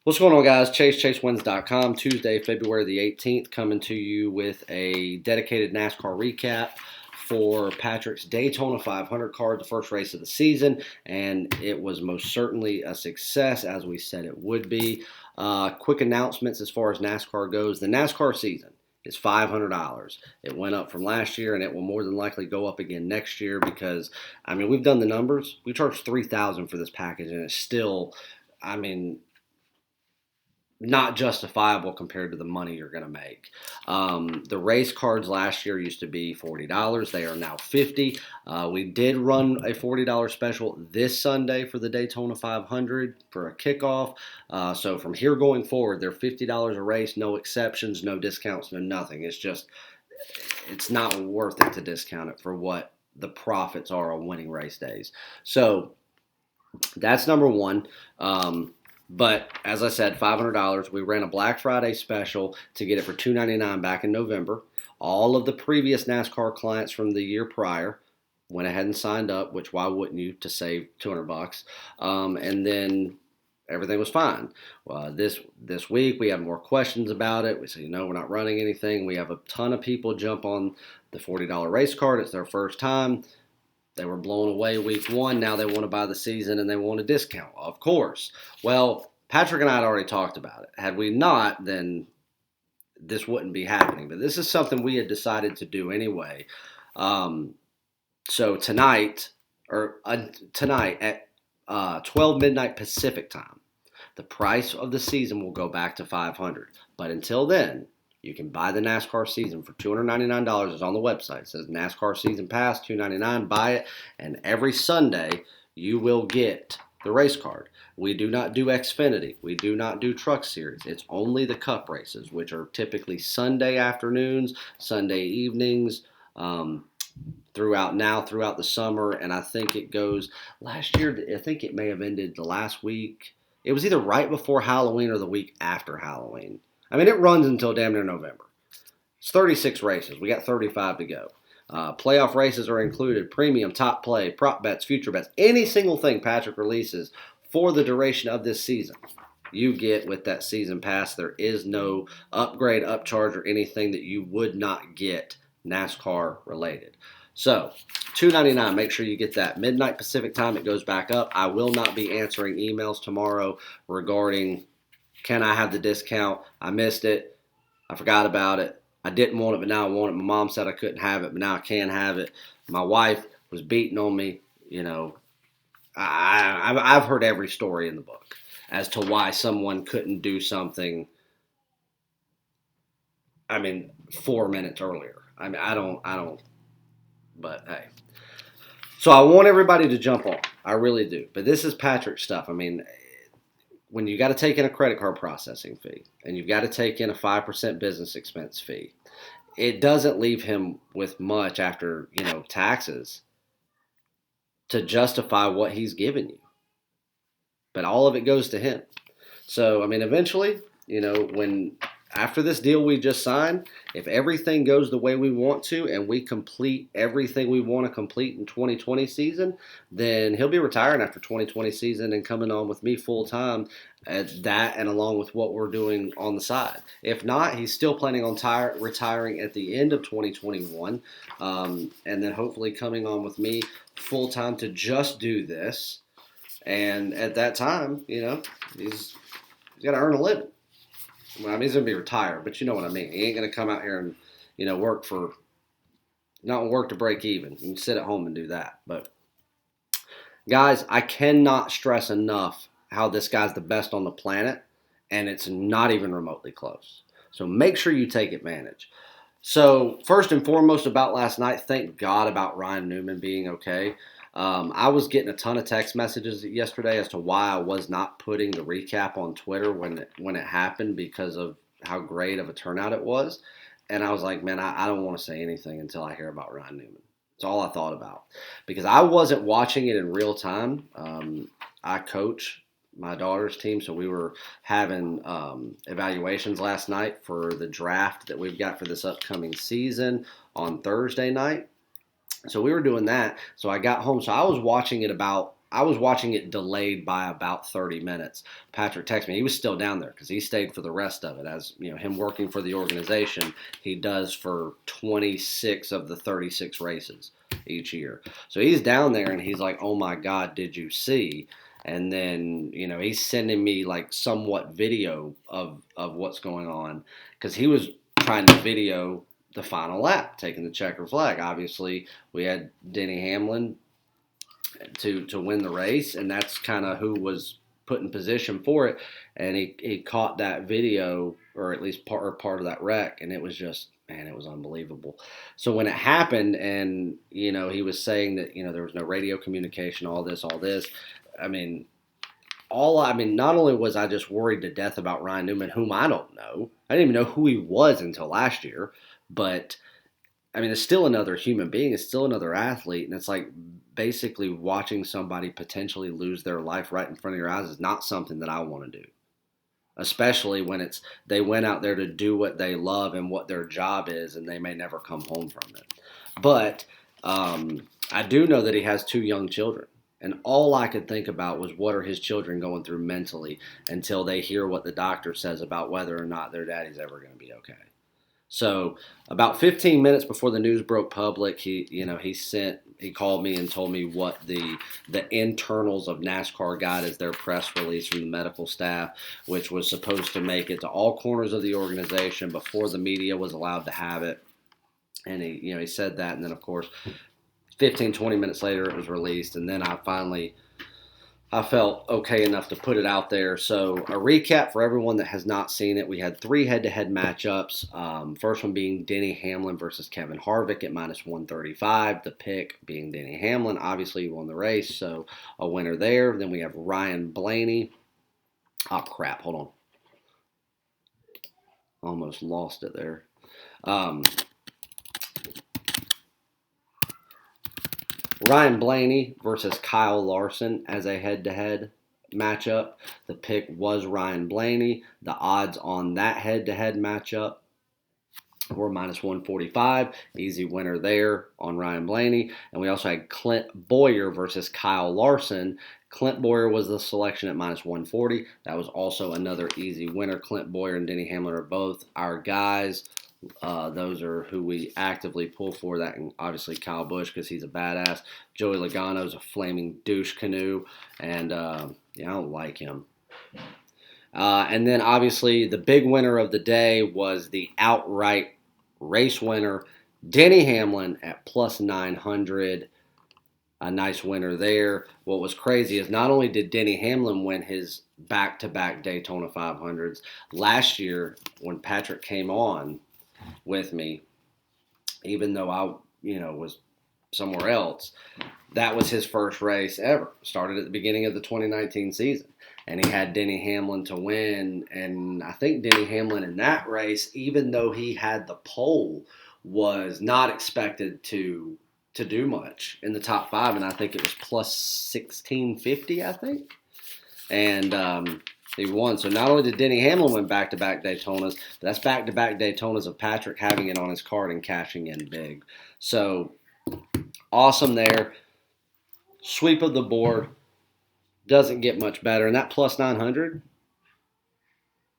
What's going on, guys? ChaseWins.com, Tuesday, February the 18th, coming to you with a dedicated NASCAR recap for Patrick's Daytona 500 card, the first race of the season, and it was most certainly a success, as we said it would be. Quick announcements as far as NASCAR goes. The NASCAR season is $500. It went up from last year, and it will more than likely go up again next year because, we've done the numbers. We charged $3,000 for this package, and it's still, not justifiable compared to the money you're going to make. The race cards last year used to be $40. They are now $50. We did run a $40 special this Sunday for the Daytona 500 for a kickoff. So from here going forward, they're $50 a race, no exceptions, no discounts, no nothing. It's not worth it to discount it for what the profits are on winning race days. So that's number one. But as I said, $500. We ran a Black Friday special to get it for $299 back in November. All of the previous NASCAR clients from the year prior went ahead and signed up, which why wouldn't you, to save $200? And then everything was fine. This week we have more questions about it. We say, we're not running anything. We have a ton of people jump on the $40 race card. It's their first time. They were blown away week one. Now they want to buy the season and they want a discount, of course. Well, Patrick and I had already talked about it. Had we not, then this wouldn't be happening. But this is something we had decided to do anyway. So tonight at 12 midnight Pacific time, the price of the season will go back to $500. But until then, you can buy the NASCAR season for $299. It's on the website. It says NASCAR Season Pass, $299. Buy it, and every Sunday you will get the race card. We do not do Xfinity. We do not do Truck Series. It's only the Cup races, which are typically Sunday afternoons, Sunday evenings, throughout the summer. And I think it goes, last year, I think it may have ended the last week. It was either right before Halloween or the week after Halloween. It runs until damn near November. It's 36 races. We got 35 to go. Playoff races are included. Premium, top play, prop bets, future bets. Any single thing Patrick releases for the duration of this season, you get with that season pass. There is no upgrade, upcharge, or anything that you would not get NASCAR related. So, $299, make sure you get that. Midnight Pacific time, it goes back up. I will not be answering emails tomorrow regarding, can I have the discount? I missed it. I forgot about it. I didn't want it, but now I want it. My mom said I couldn't have it, but now I can have it. My wife was beating on me. I've heard every story in the book as to why someone couldn't do something, 4 minutes earlier. I don't, but hey. So I want everybody to jump on. I really do. But this is Patrick stuff. When you got to take in a credit card processing fee and you've got to take in a 5% business expense fee, it doesn't leave him with much after, taxes to justify what he's given you. But all of it goes to him. So, eventually, when after this deal we just signed, if everything goes the way we want to and we complete everything we want to complete in 2020 season, then he'll be retiring after 2020 season and coming on with me full time at that, and along with what we're doing on the side. If not, he's still planning on retiring at the end of 2021, and then hopefully coming on with me full time to just do this. And at that time, he's got to earn a living. He's going to be retired, but you know what I mean. He ain't going to come out here and, not work to break even. You can sit at home and do that. But, guys, I cannot stress enough how this guy's the best on the planet, and it's not even remotely close. So make sure you take advantage. So first and foremost about last night, thank God about Ryan Newman being okay. I was getting a ton of text messages yesterday as to why I was not putting the recap on Twitter when it happened because of how great of a turnout it was. And I was like, man, I don't want to say anything until I hear about Ryan Newman. That's all I thought about. Because I wasn't watching it in real time. I coach my daughter's team, so we were having evaluations last night for the draft that we've got for this upcoming season on Thursday night. So we were doing that. So I got home. So I was watching it about I was watching it delayed by about 30 minutes. Patrick texted me. He was still down there because he stayed for the rest of it. As you know, him working for the organization, he does for 26 of the 36 races each year. So he's down there and he's like, "Oh my God, did you see?" And then he's sending me like somewhat video of what's going on because he was trying to video the final lap, taking the checker flag. Obviously, we had Denny Hamlin to win the race, and that's kind of who was put in position for it. And he caught that video, or at least part of that wreck, and it was just, man, it was unbelievable. So when it happened, and he was saying that there was no radio communication, all this. I mean, not only was I just worried to death about Ryan Newman, whom I don't know. I didn't even know who he was until last year, but I mean, it's still another human being. It's still another athlete. And it's like basically watching somebody potentially lose their life right in front of your eyes is not something that I want to do, especially when they went out there to do what they love and what their job is, and they may never come home from it. But I do know that he has 2 young children. And all I could think about was what are his children going through mentally until they hear what the doctor says about whether or not their daddy's ever going to be okay. So about 15 minutes before the news broke public, he called me and told me what the internals of NASCAR got as their press release from the medical staff, which was supposed to make it to all corners of the organization before the media was allowed to have it. And he said that, and then of course 15, 20 minutes later it was released, and then I felt okay enough to put it out there. So a recap for everyone that has not seen it. We had 3 head-to-head matchups. First one being Denny Hamlin versus Kevin Harvick at -135. The pick being Denny Hamlin. Obviously, he won the race, so a winner there. Then we have Ryan Blaney. Oh, crap. Hold on. Almost lost it there. Ryan Blaney versus Kyle Larson as a head-to-head matchup. The pick was Ryan Blaney. The odds on that head-to-head matchup were -145. Easy winner there on Ryan Blaney. And we also had Clint Bowyer versus Kyle Larson. Clint Bowyer was the selection at -140. That was also another easy winner. Clint Bowyer and Denny Hamlin are both our guys. Those are who we actively pull for. That, and obviously Kyle Busch because he's a badass. Joey Logano's a flaming douche canoe, and I don't like him. And then obviously the big winner of the day was the outright race winner, Denny Hamlin at +900. A nice winner there. What was crazy is not only did Denny Hamlin win his back-to-back Daytona 500s, last year when Patrick came on with me, even though I, was somewhere else, that was his first race ever. Started at the beginning of the 2019 season. And he had Denny Hamlin to win. And I think Denny Hamlin in that race, even though he had the pole, was not expected to do much in the top 5. And I think it was +1650, I think. And he won. So not only did Denny Hamlin win back-to-back Daytonas, but that's back-to-back Daytonas of Patrick having it on his card and cashing in big. So awesome there. Sweep of the board. Doesn't get much better. And that +900,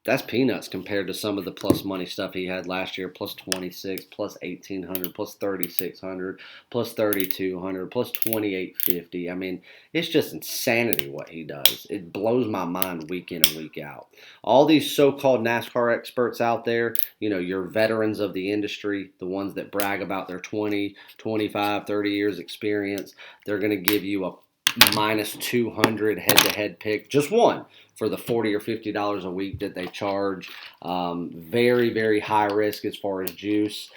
that's peanuts compared to some of the plus money stuff he had last year. +26, +1800, +3600, +3200, +2850. I mean, it's just insanity what he does. It blows my mind week in and week out. All these so-called NASCAR experts out there, your veterans of the industry, the ones that brag about their 20, 25, 30 years experience, they're going to give you a -200 head-to-head pick, just one, for the $40 or $50 a week that they charge. Very, very high risk as far as juice,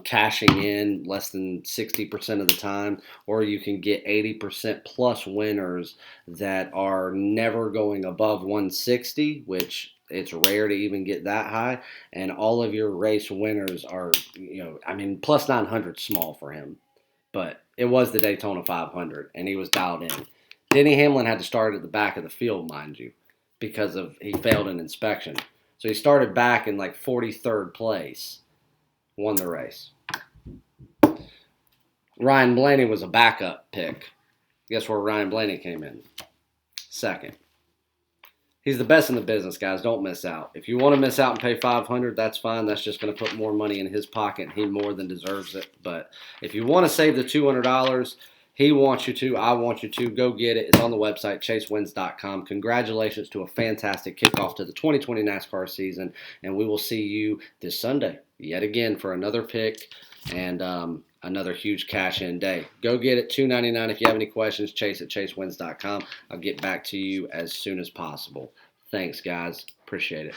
cashing in less than 60% of the time, or you can get 80% plus winners that are never going above 160, which it's rare to even get that high, and all of your race winners are, +900 small for him. But it was the Daytona 500, and he was dialed in. Denny Hamlin had to start at the back of the field, mind you, because he failed an inspection. So he started back in like 43rd place, won the race. Ryan Blaney was a backup pick. Guess where Ryan Blaney came in? Second. He's the best in the business, guys. Don't miss out. If you want to miss out and pay $500, that's fine. That's just going to put more money in his pocket. He more than deserves it. But if you want to save the $200, he wants you to. I want you to. Go get it. It's on the website, chasewins.com. Congratulations to a fantastic kickoff to the 2020 NASCAR season. And we will see you this Sunday yet again for another pick and another huge cash-in day. Go get it, $2.99. If you have any questions, chase at chasewins.com. I'll get back to you as soon as possible. Thanks, guys. Appreciate it.